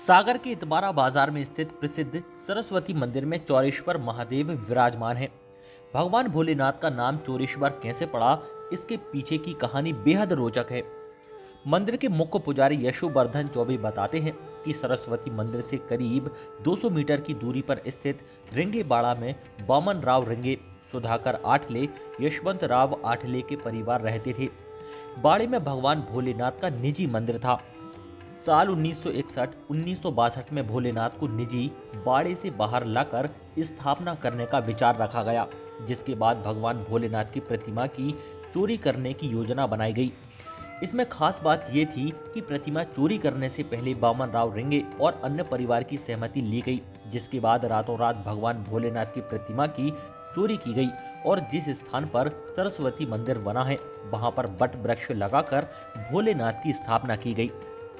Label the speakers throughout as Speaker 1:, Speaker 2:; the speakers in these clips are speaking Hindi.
Speaker 1: सागर के इतबारा बाजार में स्थित प्रसिद्ध सरस्वती मंदिर में चौरेश्वर महादेव विराजमान हैं। भगवान भोलेनाथ का नाम चौरेश्वर कैसे पड़ा, इसके पीछे की कहानी बेहद रोचक है। मंदिर के मुख्य पुजारी यशोवर्धन चौबे बताते हैं कि सरस्वती मंदिर से करीब 200 मीटर की दूरी पर स्थित रिंगेबाड़ा में वामन राव रिंगे, सुधाकर आठले, यशवंत राव आठले के परिवार रहते थे। बाड़े में भगवान भोलेनाथ का निजी मंदिर था। साल 1961-1962 में भोलेनाथ को निजी बाड़े से बाहर लाकर स्थापना करने का विचार रखा गया, जिसके बाद भगवान भोलेनाथ की प्रतिमा की चोरी करने की योजना बनाई गई। इसमें खास बात ये थी कि प्रतिमा चोरी करने से पहले वामन राव रिंगे और अन्य परिवार की सहमति ली गई, जिसके बाद रातों रात भगवान भोलेनाथ की प्रतिमा की चोरी की गई और जिस स्थान पर सरस्वती मंदिर बना है वहां पर बट वृक्ष लगाकर भोलेनाथ की स्थापना की गई।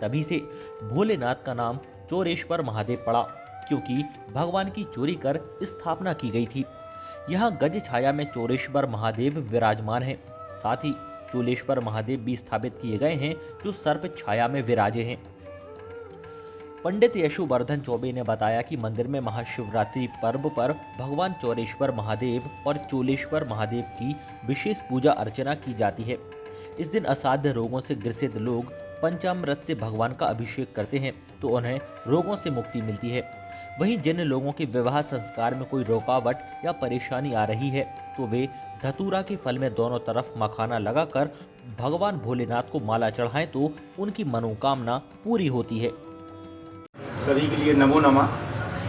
Speaker 1: तभी से भोलेनाथ का नाम चौरेश्वर महादेव पड़ा, क्योंकि भगवान की चोरी कर स्थापना की गई थी। यहाँ गज छाया में चौरेश्वर महादेव विराजमान हैं। साथ ही चोलेश्वर महादेव भी स्थापित किए गए हैं जो सर्प छाया में विराजे हैं। पंडित यशोवर्धन चौबे ने बताया कि मंदिर में महाशिवरात्रि पर्व पर भगवान चौरेश्वर महादेव और चोलेश्वर महादेव की विशेष पूजा अर्चना की जाती है। इस दिन असाध्य रोगों से ग्रसित लोग पंचामृत से भगवान का अभिषेक करते हैं तो उन्हें रोगों से मुक्ति मिलती है। वहीं जिन लोगों के विवाह संस्कार में कोई रुकावट या परेशानी आ रही है तो वे धतूरा के फल में दोनों तरफ मखाना लगाकर भगवान भोलेनाथ को माला चढ़ाएं तो उनकी मनोकामना पूरी होती है।
Speaker 2: सभी के लिए नमो नमः।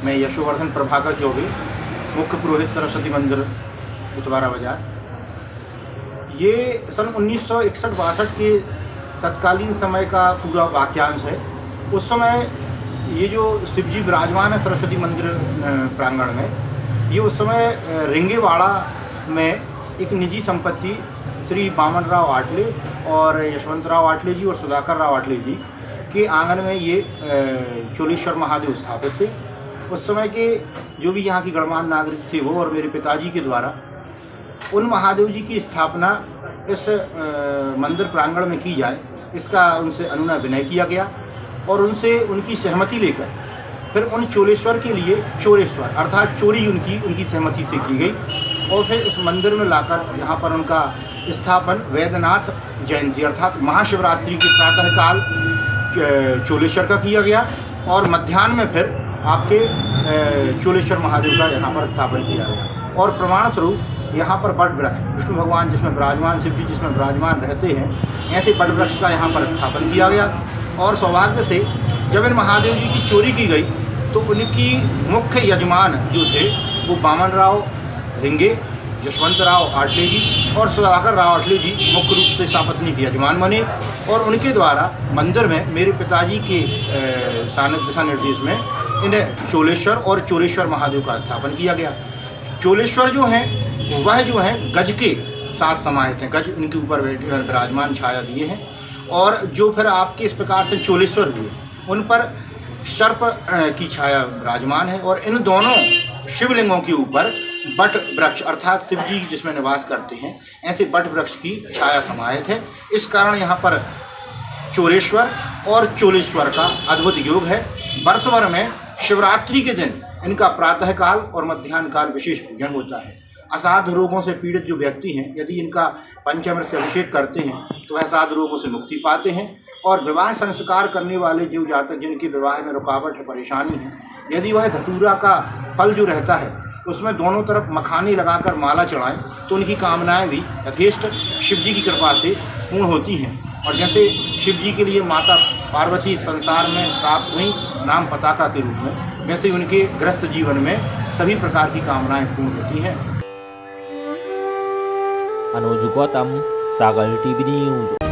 Speaker 2: मैं यशोवर्धन प्रभाकर चौबे, मुख्य पुरोहित सरस्वती मंदिर इतबारा बाजार। ये सन 1961-62 के तत्कालीन समय का पूरा वाक्यांश है। उस समय ये जो शिवजी विराजमान है सरस्वती मंदिर प्रांगण में, ये उस समय रिंगेबाड़ा में एक निजी संपत्ति श्री वामन राव आठले और यशवंत राव आठले जी और सुधाकर राव आठले जी के आंगन में ये चोलेश्वर महादेव स्थापित थे। उस समय के जो भी यहाँ की गणमान्य नागरिक थे वो और मेरे पिताजी के द्वारा उन महादेव जी की स्थापना इस मंदिर प्रांगण में की जाए, इसका उनसे अनुनय विनय किया गया और उनसे उनकी सहमति लेकर फिर उन चोलेश्वर के लिए चौरेश्वर अर्थात चोरी उनकी सहमति से की गई और फिर इस मंदिर में लाकर यहाँ पर उनका स्थापन वैद्यनाथ जयंती अर्थात महाशिवरात्रि के प्रातःकाल चोलेश्वर का किया गया और मध्याह्न में फिर आपके चोलेश्वर महादेव का यहाँ पर स्थापन किया गया। और प्रमाण स्वरूप यहाँ पर बट वृक्ष विष्णु भगवान जिसमें विराजमान, शिव जी जिसमें विराजमान रहते हैं, ऐसे बट वृक्ष का यहाँ पर स्थापन किया गया। और सौभाग्य से जब इन महादेव जी की चोरी की गई तो उनकी मुख्य यजमान जो थे वो वामन राव रिंगे, यशवंत राव आठले जी और सुधाकर राव आठले जी मुख्य रूप से सापत्नी के यजमान बने और उनके द्वारा मंदिर में मेरे पिताजी के दिशा निर्देश में इन्हें चोलेश्वर और चौरेश्वर महादेव का स्थापन किया गया। चोलेश्वर जो हैं वह जो है गज के साथ समाहित हैं, गज उनके ऊपर विराजमान छाया दिए हैं और जो फिर आपके इस प्रकार से चोलेश्वर हुए उन पर सर्प की छाया विराजमान है और इन दोनों शिवलिंगों के ऊपर बट वृक्ष अर्थात शिव जी जिसमें निवास करते हैं ऐसे बट वृक्ष की छाया समाहित है। इस कारण यहाँ पर चौरेश्वर और चोलेश्वर का अद्भुत योग है। वर्ष भर में शिवरात्रि के दिन इनका प्रातःकाल और मध्याह्न काल विशेष पूजन होता है। असाध्य रोगों से पीड़ित जो व्यक्ति हैं यदि इनका पंचामृत से अभिषेक करते हैं तो वह असाध्य रोगों से मुक्ति पाते हैं। और विवाह संस्कार करने वाले जीव जातक जिनके विवाह में रुकावट है, परेशानी है, यदि वह धतूरा का फल जो रहता है उसमें दोनों तरफ मखाने लगाकर माला चढ़ाएं तो उनकी कामनाएं भी यथेष्ट शिव जी की कृपा से पूर्ण होती हैं। और जैसे शिव जी के लिए माता पार्वती संसार में प्राप्त हुई नाम पताका के रूप में, वैसे उनके ग्रस्त जीवन में सभी प्रकार की कामनाएं पूर्ण होती हैं।
Speaker 1: अनुज गौतम, सागर टीवी न्यूज।